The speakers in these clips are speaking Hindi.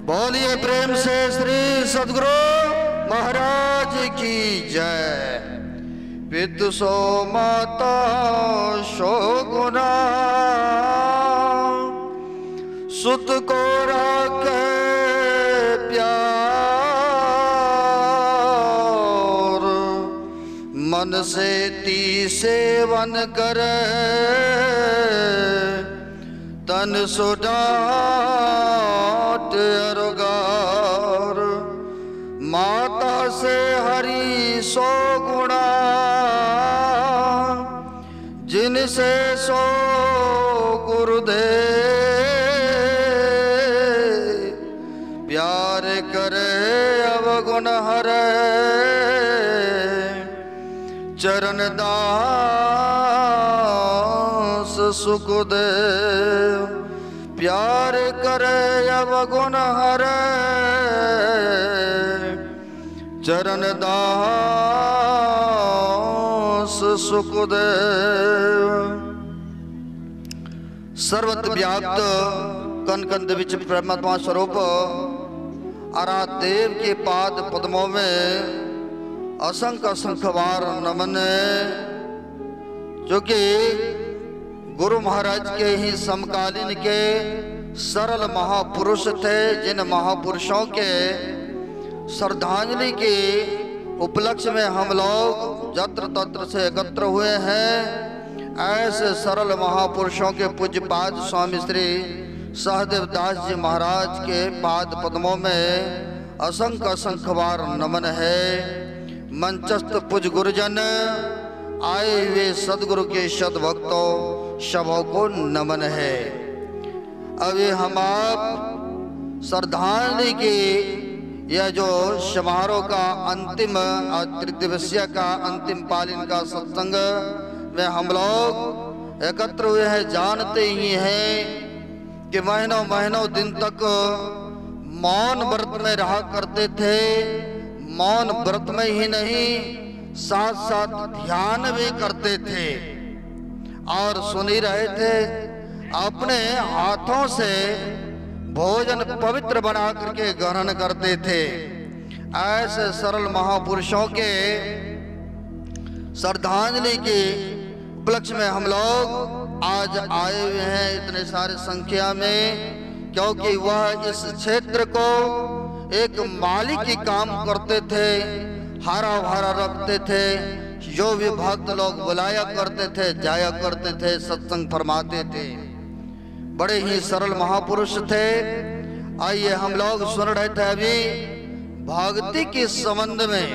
बोलिए प्रेम से श्री सद्गुरु महाराज की जय। पितु सो माता सो गुना, सुत को राखे प्यार, मन से ती सेवन करे, तन सुडाट अरुगार। माता से हरि सो गुणा, जिनसे सो गुरुदेव। प्यार करे अवगुण हरे, चरण दास सुखदेव। प्यार करे अवगुण हरे, चरण दास सुखदेव। सर्वत्र व्याप्त कन कन विच परमात्मा स्वरूप आराध्य देव के पाद पद्मों में असंख्य असंख्य बार नमन, जो कि गुरु महाराज के ही समकालीन के सरल महापुरुष थे, जिन महापुरुषों के श्रद्धांजलि के उपलक्ष्य में हम लोग जत्र तत्र से एकत्र हुए हैं। ऐसे सरल महापुरुषों के पूज्य पाद स्वामी श्री सहदेव दास जी महाराज के पाद पद्मों में असंख्य असंख्य बार नमन है। मंचस्थ पूज गुरुजन, आए हुए सदगुरु के सद्भक्तों सबों को नमन है। अभी हम आप श्रद्धांजलि की यह जो समारोह का अंतिम त्रिदिवसीय का अंतिम पालीन का सत्संग में हम लोग एकत्र हुए हैं। जानते ही हैं कि महीनों महीनों दिन तक मौन व्रत में रहा करते थे। मौन व्रत में ही नहीं, साथ साथ ध्यान भी करते थे और सुन ही रहे थे। अपने हाथों से भोजन पवित्र बना करके ग्रहण करते थे। ऐसे सरल महापुरुषों के श्रद्धांजलि के उपलक्ष्य में हम लोग आज आए हुए हैं इतने सारे संख्या में, क्योंकि वह इस क्षेत्र को एक माली की काम करते थे, हरा भरा रखते थे। जो भी भक्त लोग बुलाया करते थे, जाया करते थे, सत्संग फरमाते थे। बड़े ही सरल महापुरुष थे। आइए हम लोग सुन रहे थे अभी भक्ति के संबंध में।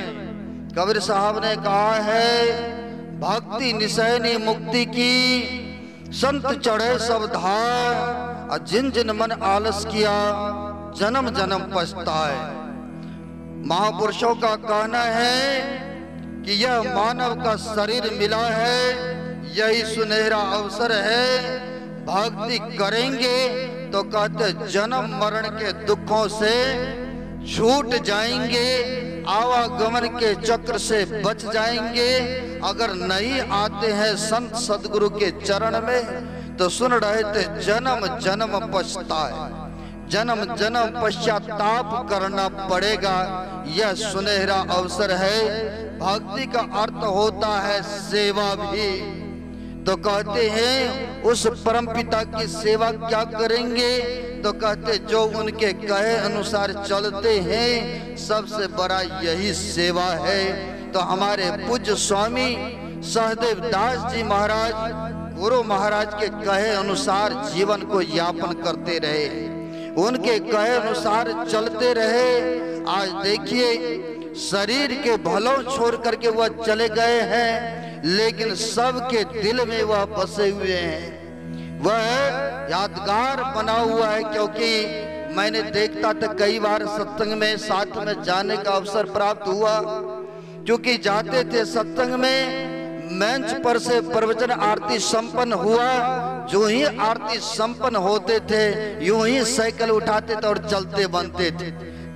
कबीर साहब ने कहा है, भक्ति निशैनी मुक्ति की, संत चढ़े सब धार। जिन जिन मन आलस किया, जन्म जन्म पछताए। महापुरुषों का कहना है कि यह मानव का शरीर मिला है, यही सुनहरा अवसर है। भक्ति करेंगे तो कहते जन्म मरण के दुखों से छूट जाएंगे, आवागमन के चक्र से बच जाएंगे। अगर नहीं आते हैं संत सदगुरु के चरण में, तो सुन रहे थे जन्म जन्म पछताए। जन्म जन्म पश्चाताप करना पड़ेगा। यह सुनहरा अवसर है। भक्ति का अर्थ होता है सेवा भी। तो कहते हैं उस परमपिता की सेवा क्या करेंगे, तो कहते जो उनके कहे अनुसार चलते हैं, सबसे बड़ा यही सेवा है। तो हमारे पूज्य स्वामी सहदेव दास जी महाराज गुरु महाराज के कहे अनुसार जीवन को यापन करते रहे, उनके कहे अनुसार चलते रहे। आज देखिए शरीर के भलों छोड़ करके वह चले गए हैं, लेकिन सबके दिल में वह बसे हुए हैं। वह यादगार बना हुआ है। क्योंकि मैंने देखता था कई बार सत्संग में साथ में जाने का अवसर प्राप्त हुआ। क्योंकि जाते थे सत्संग में, मंच पर से प्रवचन आरती संपन्न हुआ। जो ही आरती संपन्न होते थे, यूं ही साइकिल उठाते थे और चलते बनते थे।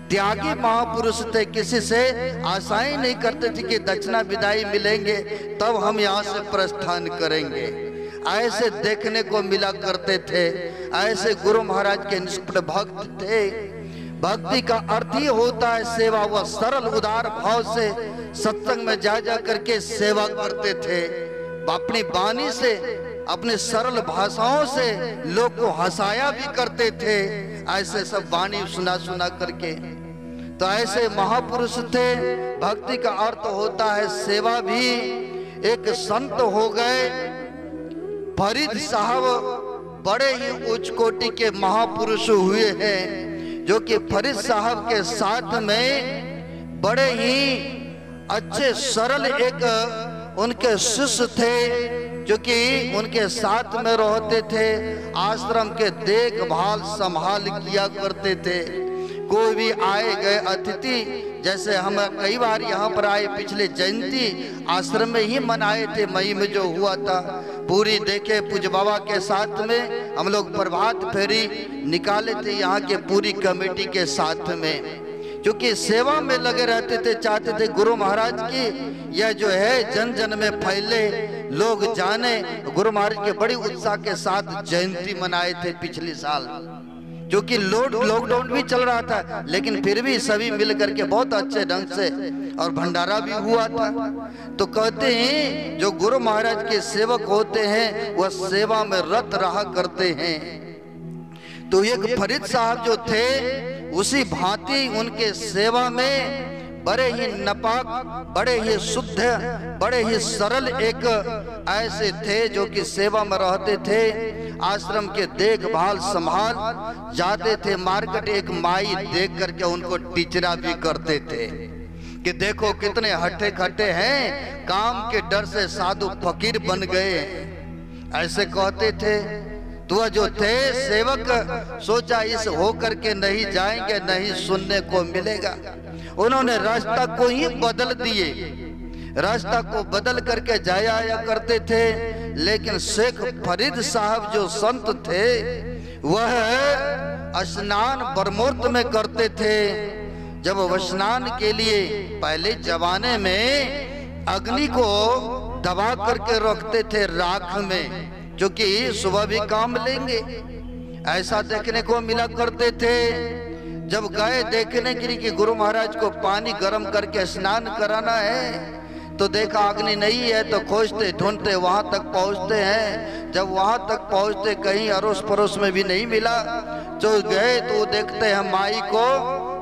त्यागी महापुरुष थे, किसी से आशाएं नहीं करते थे कि दक्षिणा विदाई मिलेंगे तब हम यहाँ से प्रस्थान करेंगे। ऐसे देखने को मिला करते थे। ऐसे गुरु महाराज के निष्पट भक्त थे। भक्ति का अर्थ ही होता है सेवा। वह सरल उदार भाव से सत्संग में जा जा करके सेवा करते थे। अपनी वाणी से, अपने सरल भाषाओं से लोग को हंसाया भी करते थे, ऐसे सब वाणी सुना सुना करके। तो ऐसे महापुरुष थे। भक्ति का अर्थ होता है सेवा भी। एक संत हो गए फरीद साहब, बड़े ही उच्च कोटि के महापुरुष हुए हैं, जो कि फरीद साहब के साथ में बड़े ही अच्छे सरल एक उनके शिष्य थे, जो कि उनके साथ में रहते थे, आश्रम के देखभाल संभाल किया करते थे। कोई भी आए गए अतिथि, जैसे हम कई बार यहाँ पर आए, पिछले जयंती आश्रम में ही मनाए थे, मई में जो हुआ था, पूरी देखे पूज्य बाबा के साथ में हम लोग प्रभात फेरी निकाले थे यहाँ के पूरी कमेटी के साथ में, क्योंकि सेवा में लगे रहते थे। चाहते थे गुरु महाराज की यह जो है जन जन में फैले, लोग जाने। गुरु महाराज के बड़ी उत्साह के साथ जयंती मनाए थे पिछले साल, क्योंकि लॉकडाउन भी चल रहा था, लेकिन फिर भी सभी मिल करके बहुत अच्छे ढंग से, और भंडारा भी हुआ था। तो कहते हैं जो गुरु महाराज के सेवक होते हैं वह सेवा में रत रहा करते हैं। तो एक फरीद साहब जो थे, उसी भांति उनके सेवा में बड़े ही नपाक, बड़े ही शुद्ध, बड़े ही सरल एक ऐसे थे जो कि सेवा में रहते थे, आश्रम के देखभाल संभाल जाते थे। मार्केट एक माई देख करके उनको टीचरा भी करते थे कि देखो कितने हट्टे खट्टे हैं, काम के डर से साधु फकीर बन गए, ऐसे कहते थे। तो वह जो थे सेवक, सोचा इस होकर के नहीं जाएंगे, नहीं सुनने को मिलेगा। उन्होंने रास्ता को ही बदल दिए, रास्ता को बदल करके जाया आया करते थे। लेकिन शेख फरीद साहब जो संत थे, वह स्नान ब्रह्ममुहूर्त में करते थे। जब वह स्नान के लिए पहले जमाने में अग्नि को दबा करके रखते थे राख में, जो कि सुबह भी काम लेंगे, ऐसा देखने को मिला करते थे। जब गए देखने के लिए कि गुरु महाराज को पानी गर्म करके स्नान कराना है, तो देखा अग्नि नहीं है, तो खोजते ढूंढते वहां तक पहुंचते हैं। जब वहां तक पहुंचते कहीं अड़ोस पड़ोस में भी नहीं मिला, तो गए तो देखते हैं माई को,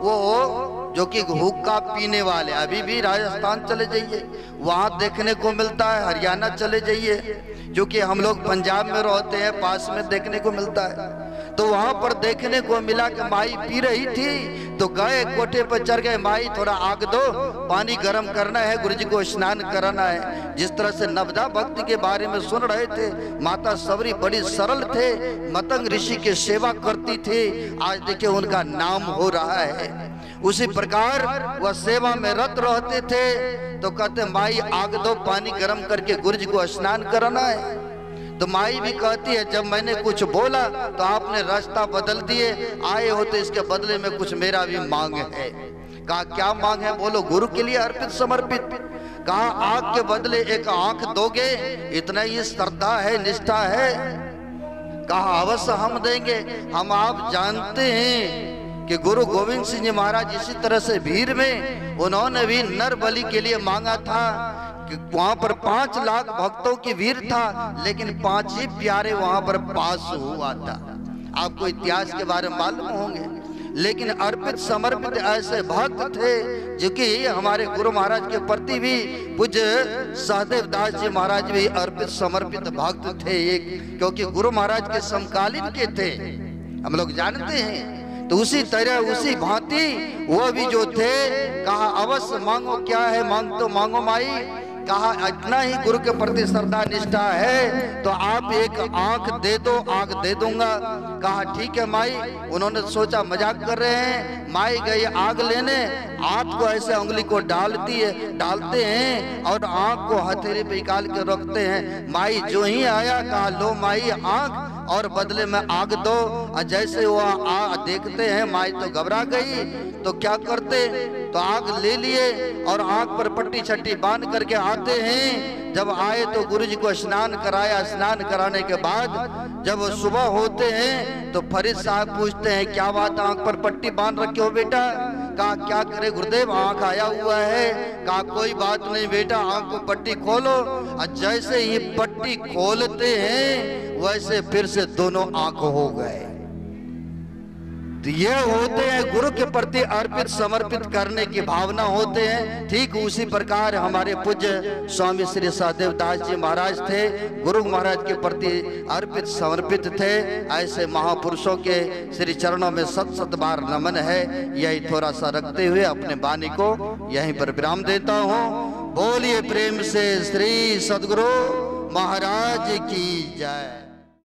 वो जो कि हुक्का पीने वाले, अभी भी राजस्थान चले जाइए वहां देखने को मिलता है, हरियाणा चले जाइए, जो कि हम लोग पंजाब में रहते हैं, पास में देखने को मिलता है। तो वहां पर देखने को मिला कि माई पी रही थी। तो गए कोठे पर चढ़ गए, माई थोड़ा आग दो, पानी गर्म करना है, गुरु जी को स्नान कराना है। जिस तरह से नवदा भक्ति के बारे में सुन रहे थे, माता सबरी बड़ी सरल थे, मतंग ऋषि की सेवा करती थी, आज देखिए उनका नाम हो रहा है। उसी प्रकार वह सेवा में रत रहते थे। तो कहते माई आग दो, पानी गर्म करके गुरु जी को स्नान कराना है। तो माई भी कहती है जब मैंने कुछ बोला तो आपने रास्ता बदल दिए, आए हो तो इसके बदले में कुछ मेरा भी मांग है। कहा क्या मांग है? बोलो गुरु के लिए अर्पित समर्पित। कहा आग के बदले एक आंख दोगे? इतना ही श्रद्धा है, निष्ठा है? कहा अवश्य हम देंगे। हम आप जानते हैं कि गुरु गोविंद सिंह जी महाराज इसी तरह से भीड़ में उन्होंने भी नर बलि के लिए मांगा था कि वहां पर 5 लाख भक्तों की भीड़ था, लेकिन 5 ही प्यारे वहां पर पास हुआ था। आपको इतिहास के बारे में मालूम होंगे। लेकिन अर्पित समर्पित ऐसे भक्त थे जो कि हमारे गुरु महाराज के प्रति भी, पूज्य सहदेव दास जी महाराज भी अर्पित समर्पित भक्त थे एक, क्योंकि गुरु महाराज के समकालीन के थे, हम लोग जानते हैं। तो उसी तरह उसी भांति वो भी जो थे, कहा अवश्य मांगो, क्या है मांग तो मांगो माई। कहा इतना ही गुरु के प्रति श्रद्धा निष्ठा है तो आप एक आंख दे दो, आंख दे दूंगा। कहा ठीक है माई। उन्होंने सोचा मजाक कर रहे हैं। माई गई आग लेने, आंख को ऐसे उंगली को डालते हैं और आंख को हथेली पे निकाल के रखते हैं। माई जो ही आया, कहा लो माई आंख, और बदले में आग दो। और जैसे वो देखते हैं माई तो घबरा गई, तो क्या करते, तो आग ले लिए और आग पर पट्टी छट्टी बांध करके आते हैं। जब आए तो गुरु जी को स्नान कराया। स्नान कराने के बाद जब सुबह होते हैं तो फरीद साहब पूछते हैं, क्या बात आंख पर पट्टी बांध रखे हो बेटा? कहा क्या करे गुरुदेव, आंख आया हुआ है। कहा कोई बात नहीं बेटा, आंख को पट्टी खोलो। और जैसे ही पट्टी खोलते हैं वैसे फिर से दोनों आंख हो गए। तो ये होते हैं गुरु के प्रति अर्पित समर्पित करने की भावना होते हैं। ठीक उसी प्रकार हमारे पूज्य स्वामी श्री सहदेव दास जी महाराज थे, गुरु महाराज के प्रति अर्पित समर्पित थे। ऐसे महापुरुषों के श्री चरणों में सत सत बार नमन है। यही थोड़ा सा रखते हुए अपने वाणी को यहीं पर विराम देता हूँ। बोलिए प्रेम से श्री सद्गुरु महाराज की जय।